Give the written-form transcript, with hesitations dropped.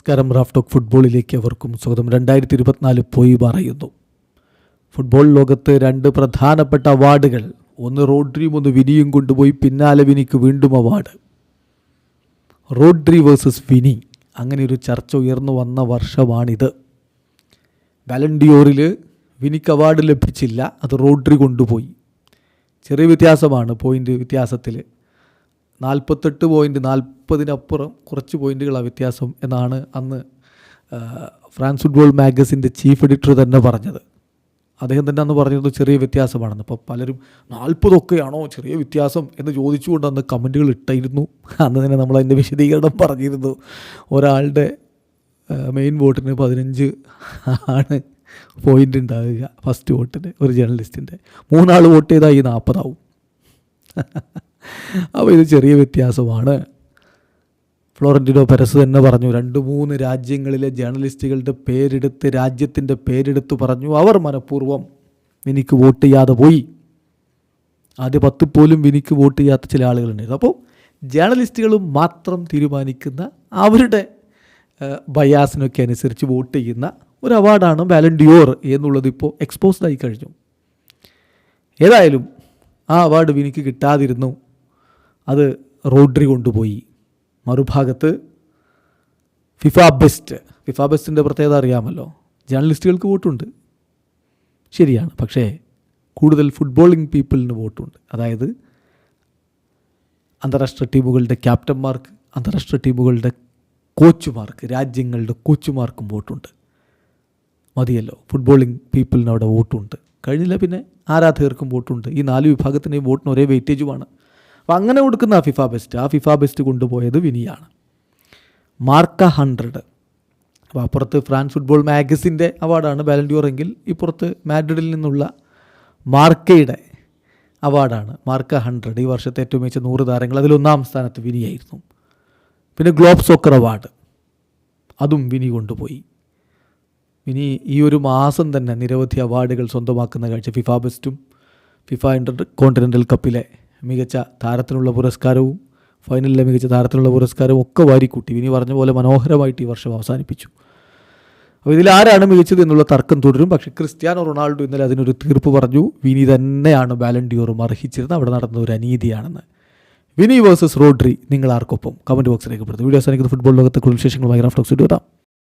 നമസ്കാരം. Raf talk ഫുട്ബോളിലേക്ക് അവർക്കും സ്വാഗതം. 2024 പോയി പറയുന്നു. ഫുട്ബോൾ ലോകത്ത് രണ്ട് പ്രധാനപ്പെട്ട അവാർഡുകൾ, ഒന്ന് റോഡ്രിയും ഒന്ന് വിനിയും കൊണ്ടുപോയി. പിന്നാലെ വിനിക്ക് വീണ്ടും അവാർഡ്. റോഡ്രി വേഴ്സസ് വിനി, അങ്ങനെ ഒരു ചർച്ച ഉയർന്നു വന്ന വർഷമാണിത്. ബാലൺ ഡിയോറിൽ വിനിക്ക് അവാർഡ് ലഭിച്ചില്ല, അത് റോഡ്രി കൊണ്ടുപോയി. ചെറിയ വ്യത്യാസമാണ്, പോയിൻ്റ് വ്യത്യാസത്തിൽ 48 പോയിൻ്റ്, 40-നപ്പുറം കുറച്ച് പോയിൻ്റുകളാണ് വ്യത്യാസം എന്നാണ് അന്ന് ഫ്രാൻസ് ഫുട്ബോൾ മാഗസിൻ്റെ ചീഫ് എഡിറ്റർ തന്നെ പറഞ്ഞത്. അദ്ദേഹം തന്നെ അന്ന് പറഞ്ഞത് ചെറിയ വ്യത്യാസമാണെന്ന്. അപ്പോൾ പലരും 40 ചെറിയ വ്യത്യാസം എന്ന് ചോദിച്ചുകൊണ്ട് അന്ന് കമൻറ്റുകൾ ഇട്ടായിരുന്നു. അന്ന് തന്നെ നമ്മൾ അതിൻ്റെ വിശദീകരണം പറഞ്ഞിരുന്നു. ഒരാളുടെ മെയിൻ വോട്ടിന് 15 ആണ് പോയിൻ്റ് ഉണ്ടാവുക, ഫസ്റ്റ് വോട്ടിന് ഒരു ജേർണലിസ്റ്റിൻ്റെ. 3 ആൾ വോട്ട് ചെയ്താൽ ഈ 40 ആവും. അപ്പോൾ ഇത് ചെറിയ വ്യത്യാസമാണ്. ഫ്ലോറന്റിനോ പെരസ് തന്നെ പറഞ്ഞു, 2-3 രാജ്യങ്ങളിലെ ജേർണലിസ്റ്റുകളുടെ പേരെടുത്ത്, രാജ്യത്തിൻ്റെ പേരെടുത്ത് പറഞ്ഞു അവർ മനഃപൂർവ്വം വിനിക്ക് വോട്ട് ചെയ്യാതെ പോയി. ആദ്യ 10 പോലും വിനിക്ക് വോട്ട് ചെയ്യാത്ത ചില ആളുകളുണ്ടായിരുന്നു. അപ്പോൾ ജേർണലിസ്റ്റുകൾ മാത്രം തീരുമാനിക്കുന്ന, അവരുടെ ബയാസിനൊക്കെ അനുസരിച്ച് വോട്ട് ചെയ്യുന്ന ഒരു അവാർഡാണ് ബാലൺ ഡിയോർ എന്നുള്ളത് ഇപ്പോൾ എക്സ്പോസ്ഡ് ആയി കഴിഞ്ഞു. ഏതായാലും ആ അവാർഡ് വിനിക്ക് കിട്ടാതിരുന്നു, അത് റോഡ്രി കൊണ്ടുപോയി. മറുഭാഗത്ത് ഫിഫ ബെസ്റ്റിൻ്റെ പ്രത്യേകത അറിയാമല്ലോ. ജേർണലിസ്റ്റുകൾക്ക് വോട്ടുണ്ട്, ശരിയാണ്, പക്ഷേ കൂടുതൽ ഫുട്ബോളിംഗ് പീപ്പിളിന് വോട്ടുണ്ട്. അതായത് അന്താരാഷ്ട്ര ടീമുകളുടെ ക്യാപ്റ്റന്മാർക്ക്, അന്താരാഷ്ട്ര ടീമുകളുടെ കോച്ചുമാർക്ക്, രാജ്യങ്ങളുടെ കോച്ചുമാർക്കും വോട്ടുണ്ട്. മതിയല്ലോ, ഫുട്ബോളിംഗ് പീപ്പിളിന് അവിടെ വോട്ടുണ്ട്. കഴിഞ്ഞില്ല പിന്നെ ആരാധകർക്കും വോട്ടുണ്ട്. ഈ 4 വിഭാഗത്തിൻ്റെയും വോട്ടിന് ഒരേ വെയിറ്റേജുമാണ്. അപ്പോൾ അങ്ങനെ കൊടുക്കുന്ന ആ ഫിഫ ബെസ്റ്റ് കൊണ്ടുപോയത് വിനിയാണ്. മാർക്ക 100. അപ്പോൾ അപ്പുറത്ത് ഫ്രാൻസ് ഫുട്ബോൾ മാഗസിൻ്റെ അവാർഡാണ് ബാലൺ ഡിയോർ എങ്കിൽ, ഇപ്പുറത്ത് മാഡ്രിഡിൽ നിന്നുള്ള മാർക്കയുടെ അവാർഡാണ് മാർക്ക 100. ഈ വർഷത്തെ ഏറ്റവും മികച്ച 100 താരങ്ങൾ, അതിൽ1-ാം സ്ഥാനത്ത് വിനിയായിരുന്നു. പിന്നെ ഗ്ലോബ് സോക്കർ അവാർഡ്, അതും വിനി കൊണ്ടുപോയി. ഇനി ഈ ഒരു മാസം തന്നെ നിരവധി അവാർഡുകൾ സ്വന്തമാക്കുന്ന കാഴ്ച. ഫിഫ ബെസ്റ്റും, ഫിഫ ഇന്റർ കോണ്ടിനെൻ്റൽ കപ്പിലെ മികച്ച താരത്തിനുള്ള പുരസ്കാരവും, ഫൈനലിലെ മികച്ച താരത്തിനുള്ള പുരസ്കാരവും ഒക്കെ വാരിക്കൂട്ടി. വിനി പറഞ്ഞ പോലെ മനോഹരമായിട്ട് ഈ വർഷം അവസാനിപ്പിച്ചു. അപ്പോൾ ഇതിലാരാണ് മികച്ചത് എന്നുള്ള തർക്കം തുടരും. പക്ഷേ ക്രിസ്ത്യാനോ റൊണാൾഡോ ഇന്നലെ അതിനൊരു തീർപ്പ് പറഞ്ഞു. വിനി തന്നെയാണ് ബാലൺ ഡിയോറും അർഹിച്ചിരുന്നത്, അവിടെ നടന്ന ഒരു അനീതിയാണെന്ന്. വിനി വേഴ്സസ് റോഡ്രി, നിങ്ങൾ ആർക്കൊപ്പം? കമൻറ്റ് ബോക്സിൽ രേഖപ്പെടുത്തും. വീഡിയോ അവസാനിക്കുന്ന ഫുട്ബോൾ ലോകത്തെ കൂടുതൽ വിശേഷങ്ങളുമായി റാഫ് ടോക്സ് എത്താം.